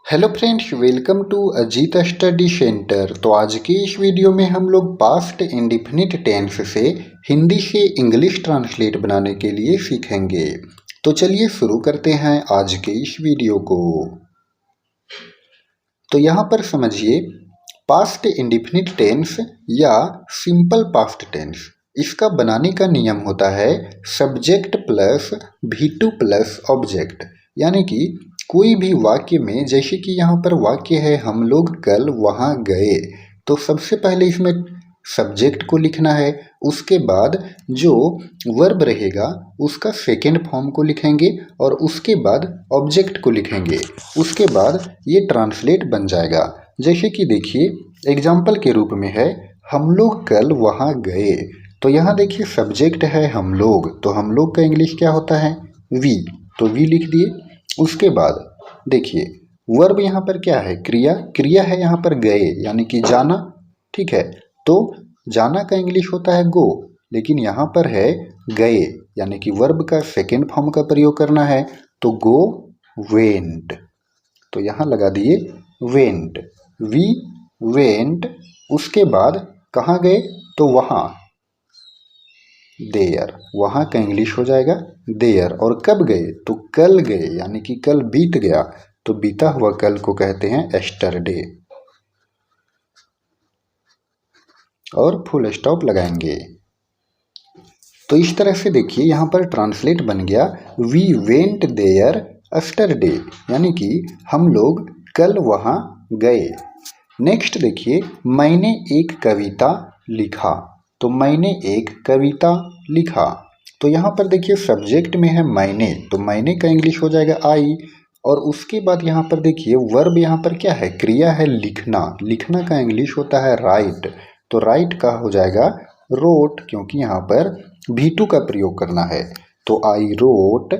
Hello friends, welcome to Ajit study centre. तो आज की इस वीडियो में हम लोग पास्ट इंडिफिनिट टेंस से हिंदी से इंग्लिश ट्रांसलेट बनाने के लिए सीखेंगे। तो चलिए शुरू करते हैं आज के इस वीडियो को। तो यहाँ पर समझिए, पास्ट इंडिफिनिट टेंस या सिंपल पास्ट टेंस, इसका बनाने का नियम होता है subject plus V2 plus object. यानी कि कोई भी वाक्य में, जैसे कि यहाँ पर वाक्य है हम लोग कल वहाँ गए, तो सबसे पहले इसमें सब्जेक्ट को लिखना है। उसके बाद जो वर्ब रहेगा उसका सेकेंड फॉर्म को लिखेंगे और उसके बाद ऑब्जेक्ट को लिखेंगे। उसके बाद ये ट्रांसलेट बन जाएगा। जैसे कि देखिए, एग्जाम्पल के रूप में है हम लोग कल वहाँ गए। तो यहाँ देखिए सब्जेक्ट है हम लोग, तो हम लोग का इंग्लिश क्या होता है वी, तो वी लिख दिए। उसके बाद देखिए वर्ब यहाँ पर क्या है, क्रिया। क्रिया है यहाँ पर गए, यानी कि जाना। ठीक है, तो जाना का इंग्लिश होता है गो, लेकिन यहाँ पर है गए, यानी कि वर्ब का सेकेंड फॉर्म का प्रयोग करना है। तो गो वेंट, तो यहाँ लगा दिए वेंट, वी वेंट। उसके बाद कहाँ गए, तो वहाँ, देयर, वहाँ का इंग्लिश हो जाएगा देयर। और कब गए, तो कल गए, यानी कि कल बीत गया, तो बीता हुआ कल को कहते हैं एस्टरडे। और फुल स्टॉप लगाएंगे। तो इस तरह से देखिए यहाँ पर ट्रांसलेट बन गया वी वेंट देयर एस्टरडे, यानी कि हम लोग कल वहाँ गए। नेक्स्ट देखिए, मैंने एक कविता लिखा। तो मैंने एक कविता लिखा, तो यहाँ पर देखिए सब्जेक्ट में है मैंने, तो मैंने का इंग्लिश हो जाएगा आई। और उसके बाद यहाँ पर देखिए वर्ब यहाँ पर क्या है, क्रिया है लिखना। लिखना का इंग्लिश होता है राइट, तो राइट का हो जाएगा रोट, क्योंकि यहाँ पर V2 का प्रयोग करना है। तो आई रोट,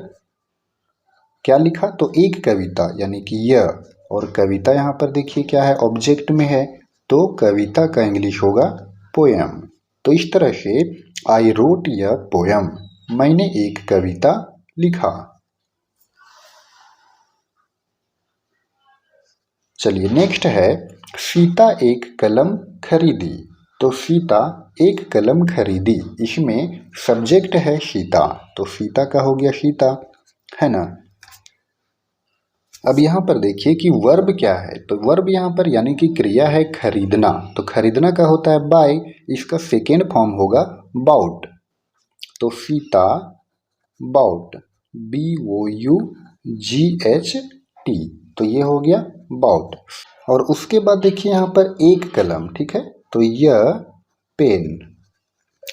क्या लिखा, तो एक कविता, यानी कि यह। और कविता यहाँ पर देखिए क्या है, ऑब्जेक्ट में है, तो कविता का इंग्लिश होगा पोयम। तो इस तरह से आई रोट य पोयम, मैंने एक कविता लिखा। चलिए नेक्स्ट है सीता एक कलम खरीदी। तो सीता एक कलम खरीदी, इसमें सब्जेक्ट है सीता, तो सीता का हो गया सीता, है ना। अब यहाँ पर देखिए कि वर्ब क्या है, तो वर्ब यहाँ पर यानी कि क्रिया है खरीदना, तो खरीदना का होता है बाय, इसका सेकेंड फॉर्म होगा बाउट। तो सीता बाउट, BOUGHT, तो ये हो गया बाउट। और उसके बाद देखिए यहाँ पर एक कलम, ठीक है, तो यह पेन,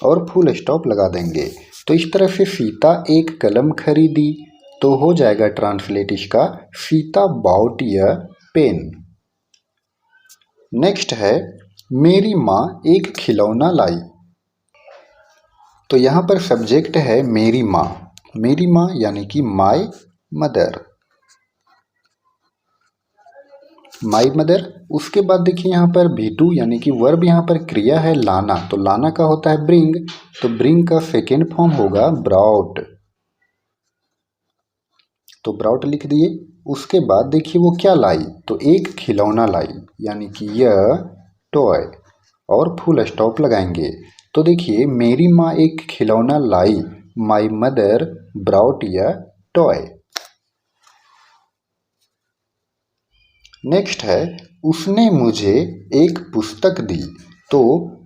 और फुल स्टॉप लगा देंगे। तो इस तरह से सीता एक कलम खरीदी, तो हो जाएगा ट्रांसलेट इसका सीता बाउट य पेन। नेक्स्ट है मेरी माँ एक खिलौना लाई। तो यहाँ पर सब्जेक्ट है मेरी माँ, मेरी माँ यानी कि माय मदर, माई मदर। उसके बाद देखिए यहाँ पर V2 यानी कि वर्ब, यहाँ पर क्रिया है लाना, तो लाना का होता है ब्रिंग, तो ब्रिंग का सेकेंड फॉर्म होगा ब्राउट, तो ब्राउट लिख दिए। उसके बाद देखिए वो क्या लाई, तो एक खिलौना लाई, यानी कि यह टॉय, और फुल स्टॉप लगाएंगे। तो देखिए मेरी माँ एक खिलौना लाई, माई मदर ब्राउट या टॉय। नेक्स्ट है उसने मुझे एक पुस्तक दी। तो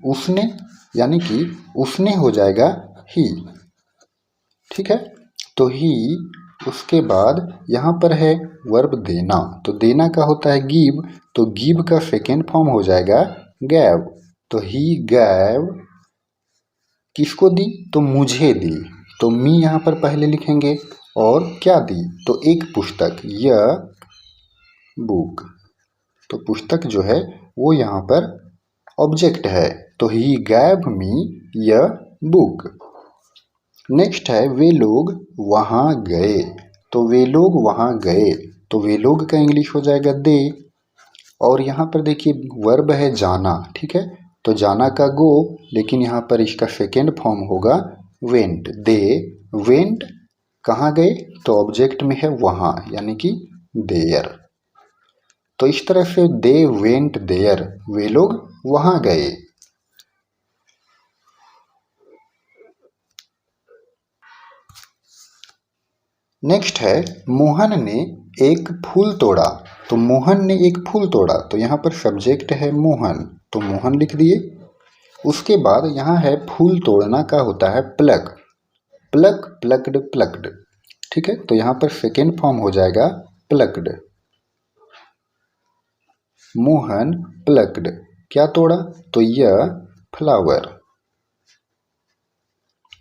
उसने यानी कि उसने हो जाएगा ही, ठीक है, तो ही। उसके बाद यहाँ पर है वर्ब देना, तो देना का होता है गिव, तो गिव का सेकेंड फॉर्म हो जाएगा गैव। तो ही गैव, किसको दी, तो मुझे दी, तो मी यहाँ पर पहले लिखेंगे। और क्या दी, तो एक पुस्तक, यह बुक, तो पुस्तक जो है वो यहाँ पर ऑब्जेक्ट है, तो ही गैव मी य बुक। नेक्स्ट है वे लोग वहाँ गए। तो वे लोग वहाँ गए, तो वे लोग का इंग्लिश हो जाएगा दे। और यहाँ पर देखिए वर्ब है जाना, ठीक है, तो जाना का गो, लेकिन यहाँ पर इसका सेकेंड फॉर्म होगा वेंट, दे वेंट। कहाँ गए, तो ऑब्जेक्ट में है वहाँ, यानी कि देयर। तो इस तरह से दे वेंट देयर, वे लोग वहां गए। नेक्स्ट है मोहन ने एक फूल तोड़ा। तो मोहन ने एक फूल तोड़ा, तो यहाँ पर सब्जेक्ट है मोहन, तो मोहन लिख दिए। उसके बाद यहाँ है फूल तोड़ना का होता है प्लक, प्लक प्लक्ड प्लक्ड, ठीक है। तो यहाँ पर सेकेंड फॉर्म हो जाएगा प्लक्ड। मोहन प्लक्ड, क्या तोड़ा, तो यह फ्लावर,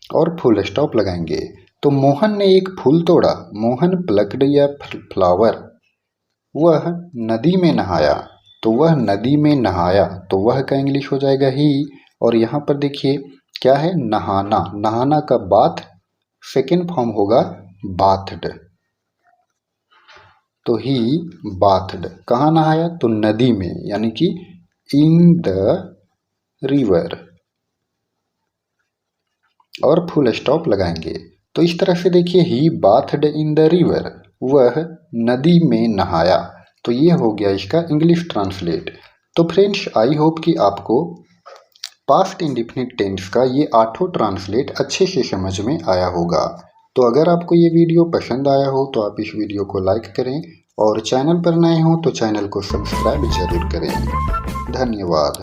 और फुल स्टॉप लगाएंगे। तो मोहन ने एक फूल तोड़ा, मोहन प्लक्ड या फ्लावर। वह नदी में नहाया, तो वह नदी में नहाया, तो वह का इंग्लिश हो जाएगा ही। और यहाँ पर देखिए क्या है, नहाना, नहाना का बाथ सेकेंड फॉर्म होगा बाथड, तो ही बाथड। कहाँ नहाया, तो नदी में, यानी कि इन द रिवर, और फुल स्टॉप लगाएंगे। तो इस तरह से देखिए ही बाथड इन द रिवर, वह नदी में नहाया। तो ये हो गया इसका इंग्लिश ट्रांसलेट। तो फ्रेंड्स आई होप कि आपको पास्ट इंडेफिनिट टेंस का ये 8 ट्रांसलेट अच्छे से समझ में आया होगा। तो अगर आपको ये वीडियो पसंद आया हो तो आप इस वीडियो को लाइक करें, और चैनल पर नए हो तो चैनल को सब्सक्राइब जरूर करें। धन्यवाद।